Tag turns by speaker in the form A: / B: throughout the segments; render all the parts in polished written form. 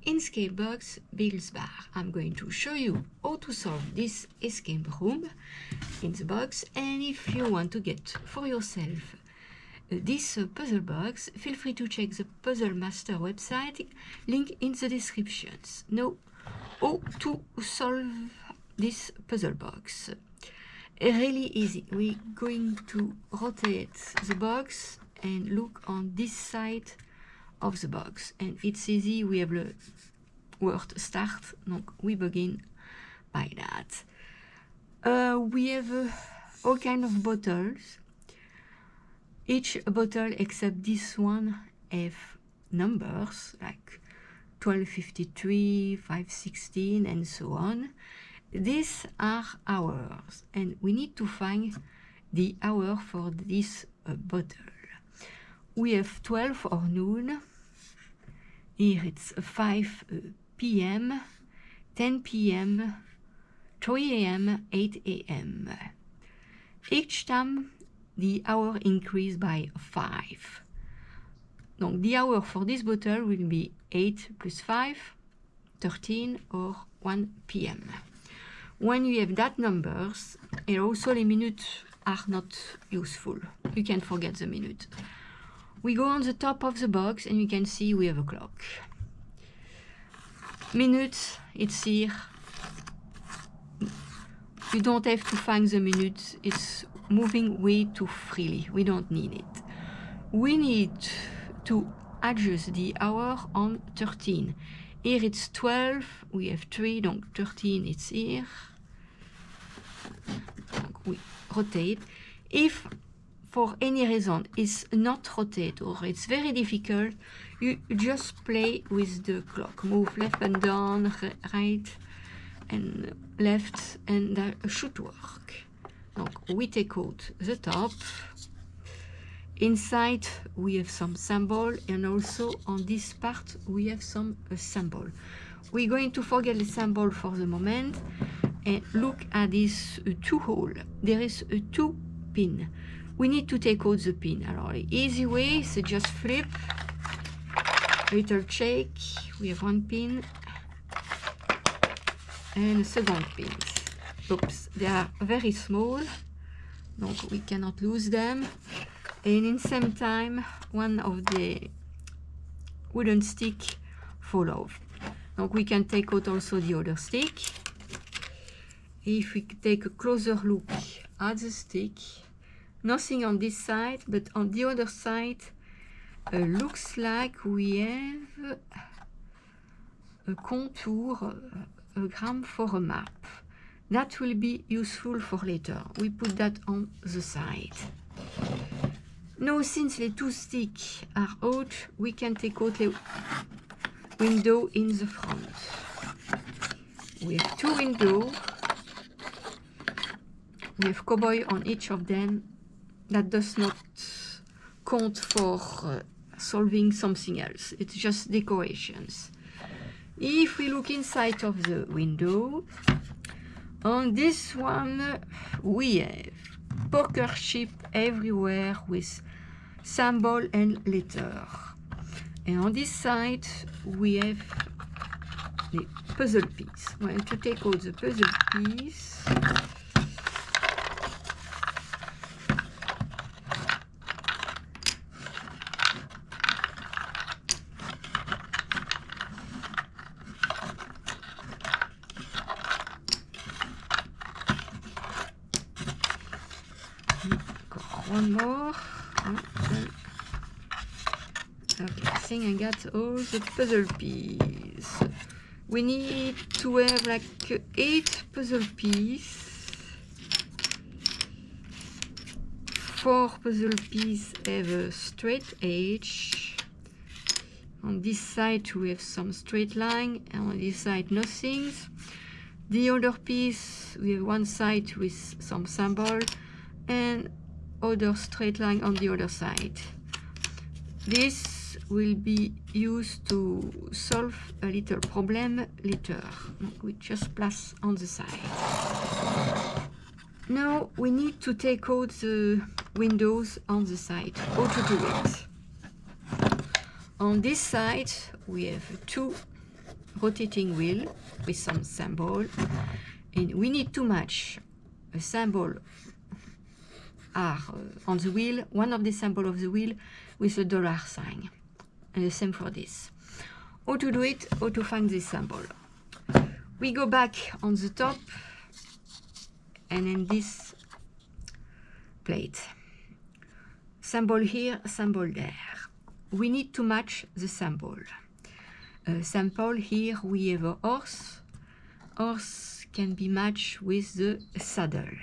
A: Inscape box builds bar. I'm going to show you how to solve this escape room in the box, and if you want to get for yourself this puzzle box, feel free to check the Puzzle Master website, link in the descriptions. Now, how to solve this puzzle box? Really easy. We're going to rotate the box and look on this side of the box, and it's easy. We have the word start, donc we begin by that. We have all kind of bottles. Each bottle except this one have numbers like 1253, 516 and so on. These are hours, and we need to find the hour for this bottle. We have 12 or noon. Here it's 5 p.m., 10 p.m., 3 a.m., 8 a.m. Each time the hour increase by 5. Donc the hour for this bottle will be 8 plus 5, 13 or 1 p.m. When you have that numbers, and also the minutes are not useful. You can forget the minute. We go on the top of the box and you can see we have a clock. Minutes, it's here. You don't have to find the minutes. It's moving way too freely. We don't need it. We need to adjust the hour on 13. Here it's 12, we have 3, donc 13 it's here. Donc we rotate. If for any reason it's not rotate or it's very difficult, you just play with the clock. Move left and down, right and left, and that should work. Donc we take out the top. Inside we have some symbol, and also on this part we have some symbol. We're going to forget the symbol for the moment and look at this two hole. There is a 2 pin. We need to take out the pin. Alors, the easy way is just flip, little shake. We have 1 pin and a second pin. Oops, they are very small, donc we cannot lose them. And in the same time, one of the wooden stick fall off. Donc we can take out also the other stick. If we take a closer look at the stick, nothing on this side, but on the other side, looks like we have a contour, a gram for a map. That will be useful for later. We put that on the side. Now, since the 2 sticks are out, we can take out the window in the front. We have 2 windows. We have cowboy on each of them. That does not count for solving something else. It's just decorations. If we look inside of the window, on this one we have poker chip everywhere with symbol and letter. And on this side we have the puzzle piece. I'm going to take out the puzzle piece. One more. Okay, I think I got all the puzzle pieces. We need to have like 8 puzzle pieces. 4 puzzle pieces have a straight edge. On this side we have some straight line, and on this side nothing. The other piece we have one side with some symbol and other straight line on the other side. This will be used to solve a little problem later. We just place on the side. Now we need to take out the windows on the side. How to do it? On this side we have 2 rotating wheel with some symbol, and we need to match a symbol are on the wheel, one of the symbols of the wheel with a dollar sign, and the same for this. How to do it, how to find this symbol. We go back on the top and in this plate. Symbol here, symbol there. We need to match the symbol. Sample here we have a horse. Horse can be matched with the saddle.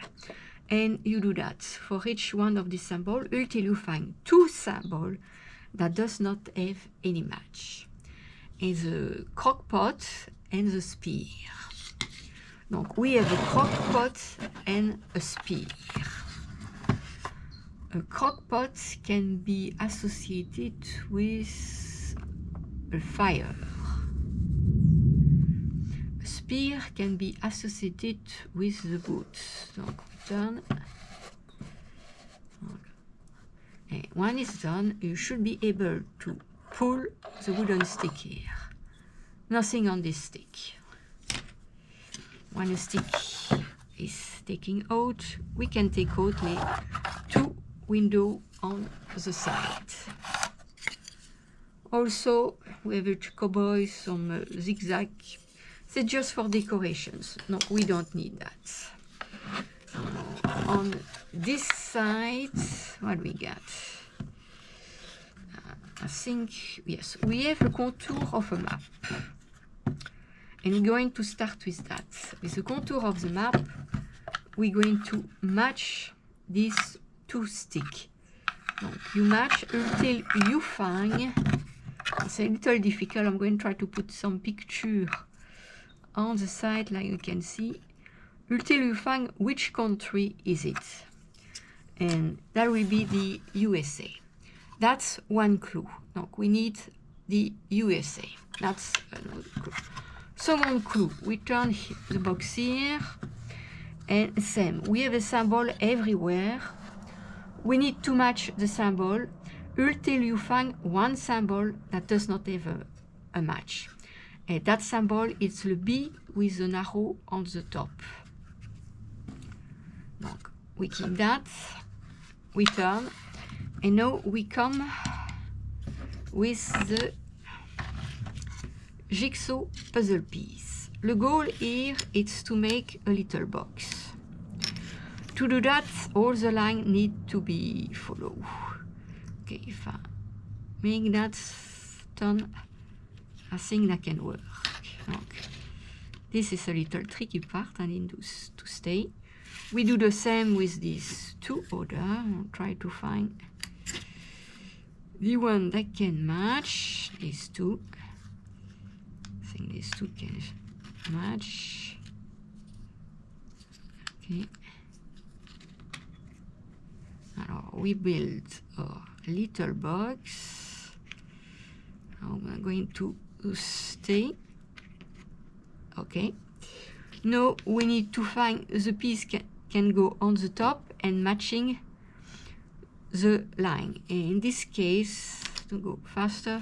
A: And you do that for each one of the symbols until you find two symbols that does not have any match. And the crock-pot and the spear. Donc we have a crock-pot and a spear. A crock-pot can be associated with a fire. A spear can be associated with the boots. Donc done. And when it's done, you should be able to pull the wooden stick here. Nothing on this stick. When a stick is taken out, we can take out the two windows on the side. Also, we have a cowboy, some zigzag. It's just for decorations. No, we don't need that. On this side, what we got? I think, yes, we have a contour of a map. And we're going to start with that. With the contour of the map, we're going to match these two sticks. Donc, you match until you find, it's a little difficult, I'm going to try to put some picture on the side like you can see, until you find which country is it. And that will be the USA. That's one clue. Donc we need the USA. That's another clue. Second clue, we turn the box here, and same. We have a symbol everywhere. We need to match the symbol until you find one symbol that does not have a match. And that symbol is the B with an arrow on the top. Donc, we keep that, we turn, and now we come with the jigsaw puzzle piece. The goal here is to make a little box. To do that, all the lines need to be followed. Okay, if I make that turn, I think that can work. Okay. This is a little tricky part, I need to stay. We do the same with these two others. I'll try to find the one that can match these two. I think these two can match. Okay. Alors, we build a little box. Now we're going to stay. Okay. Now we need to find the piece can go on the top and matching the line. And in this case, to go faster,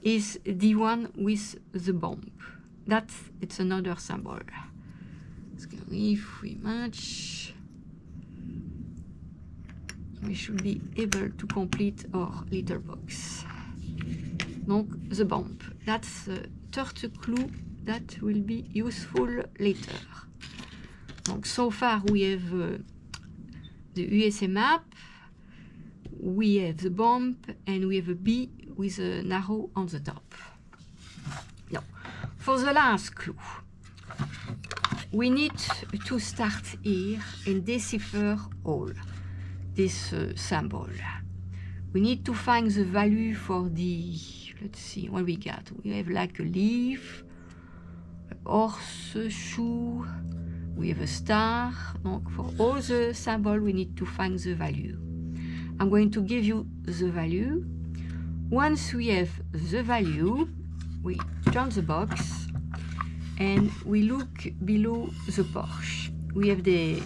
A: is the one with the bump. It's another symbol. So if we match, we should be able to complete our little box. Donc the bump. That's the third clue that will be useful later. Donc so far we have the USA map, we have the bump, and we have a B with an arrow on the top. Now, for the last clue, we need to start here and decipher all this symbol. We need to find the value for the, let's see what we got. We have like a leaf, a horse, a shoe, we have a star. Donc for all the symbol we need to find the value. I'm going to give you the value. Once we have the value, we turn the box and we look below the Porsche. We have the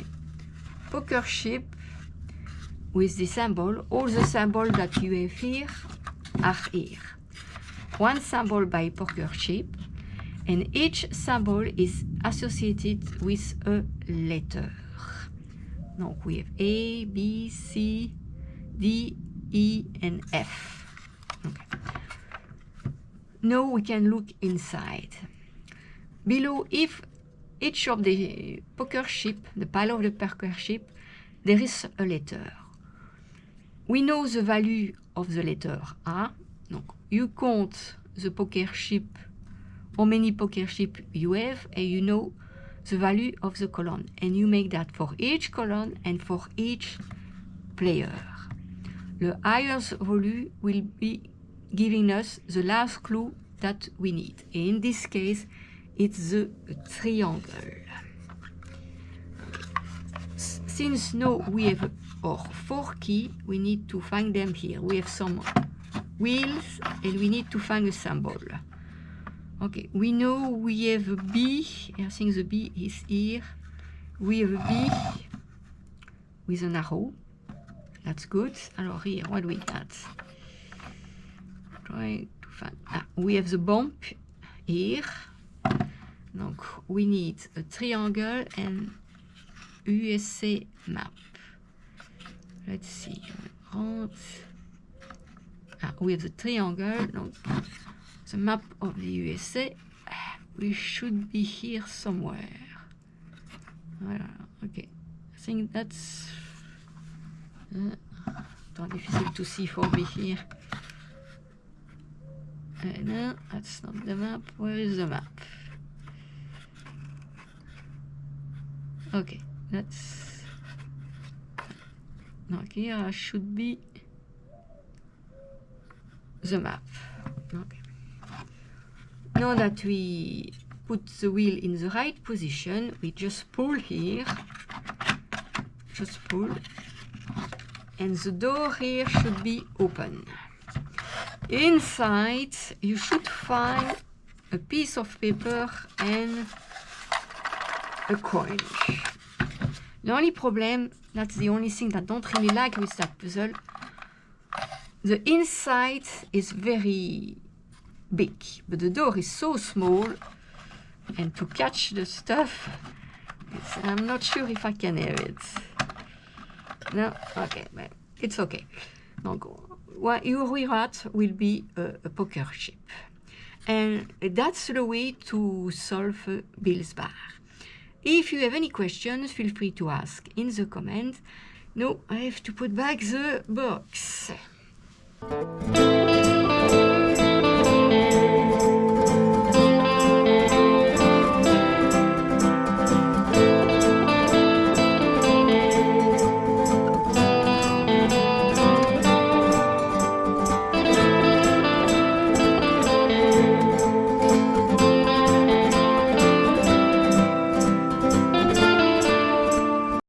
A: poker chip with the symbol. All the symbols that you have here are here. One symbol by poker chip and each symbol is associated with a letter. Donc we have A, B, C, D, E, and F. Okay. Now we can look inside. Below, if each of the poker chip, the pile of the poker chip, there is a letter. We know the value of the letter A. Donc, you count the poker chip, how many poker chip you have, and you know the value of the column. And you make that for each column and for each player. The higher value will be giving us the last clue that we need. In this case, it's the triangle. Since now we have our 4 keys, we need to find them here. We have some wheels and we need to find a symbol. Okay, we know we have a B. I think the B is here. We have a B with an arrow. That's good. Alors here, what do we got? Try to find. We have the bump here. Donc we need a triangle and USA map. Let's see. We have the triangle. Donc the map of the USA. We should be here somewhere. Okay. I think that's difficult to see for me here. No, that's not the map. Where is the map? Okay, that's no, here should be the map. Okay. Now that we put the wheel in the right position, we just pull here, just pull, and the door here should be open. Inside, you should find a piece of paper and a coin. The only problem, that's the only thing that I don't really like with that puzzle, the inside is very big, but the door is so small, and to catch the stuff, I'm not sure if I can have it. No, okay, but it's okay. Donc, your reward will be a poker chip. And that's the way to solve Bill's bar. If you have any questions, feel free to ask in the comments. Now I have to put back the box.